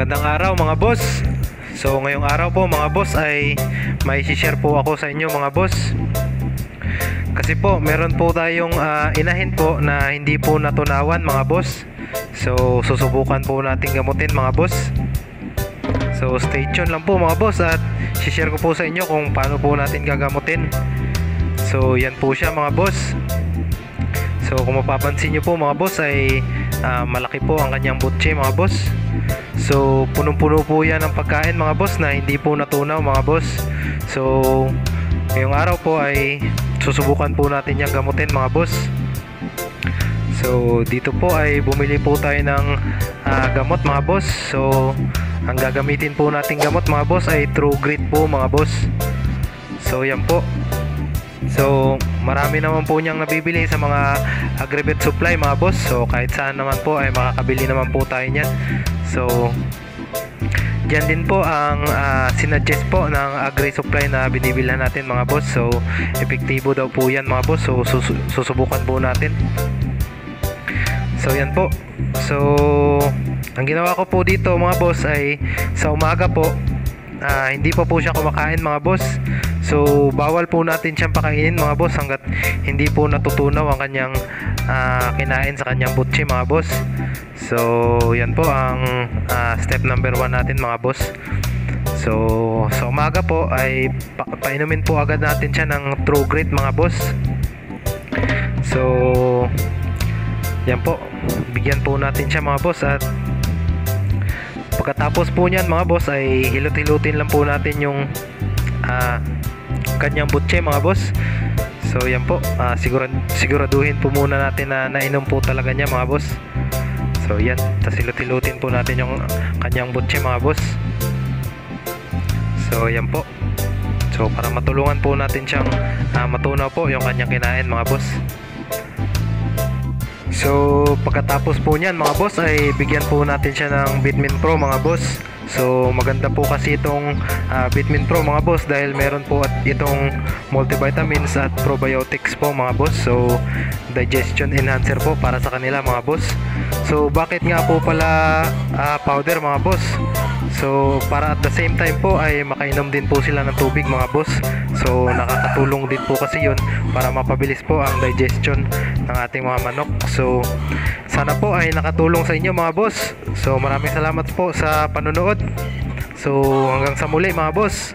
Magandang araw mga boss. So ngayong araw po mga boss ay may share po ako sa inyo mga boss. Kasi po meron po tayong inahin po na hindi po natunawan mga boss. So susubukan po natin gamutin mga boss. So stay tuned lang po mga boss at share ko po sa inyo kung paano po natin gagamutin. So yan po siya mga boss. So kung mapapansin nyo po mga boss ay malaki po ang kanyang butche mga boss. So punong-puno po yan ng pagkain mga boss na hindi po natunaw mga boss. So ngayong araw po ay susubukan po natin yung gamutin mga boss. So dito po ay bumili po tayo ng gamot mga boss. So ang gagamitin po natin gamot mga boss ay True Grit po mga boss. So yan po. So marami naman po niyang nabibili sa mga Agribet Supply mga boss. So kahit saan naman po ay makakabili naman po tayo niyan. So diyan din po ang sinuggest po ng Agri Supply na binibilhan natin mga boss. So epektibo daw po yan mga boss. So susubukan po natin. So yan po. So ang ginawa ko po dito mga boss ay sa umaga po hindi pa po siya kumakain mga boss. So bawal po natin siyang pakainin mga boss hanggat hindi po natutunaw ang kanyang kinain sa kanyang butche mga boss. So yan po ang step number 1 natin mga boss. So sa umaga po ay painumin po agad natin siya ng True Grit mga boss. So yan po, bigyan po natin siya mga boss at pagkatapos po niyan mga boss ay hilot-hilutin lang po natin yung kanyang butche mga boss. So yan po, siguraduhin po muna natin na nainom po talaga niya mga boss. So yan, tas hilot-hilutin po natin yung kanyang butche mga boss. So yan po. So para matulungan po natin siyang matunaw po yung kanyang kinain mga boss. So pagkatapos po niyan mga boss ay bigyan po natin siya ng Vitamin Pro mga boss. So maganda po kasi itong Vitamin Pro mga boss dahil meron po at itong multivitamins at probiotics po mga boss. So digestion enhancer po para sa kanila mga boss. So bakit nga po pala powder mga boss? So para at the same time po ay makainom din po sila ng tubig mga boss. So nakakatulong din po kasi yun para mapabilis po ang digestion ng ating mga manok. So sana po ay nakatulong sa inyo mga boss. So maraming salamat po sa panonood. So hanggang sa muli mga boss.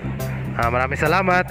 Maraming salamat.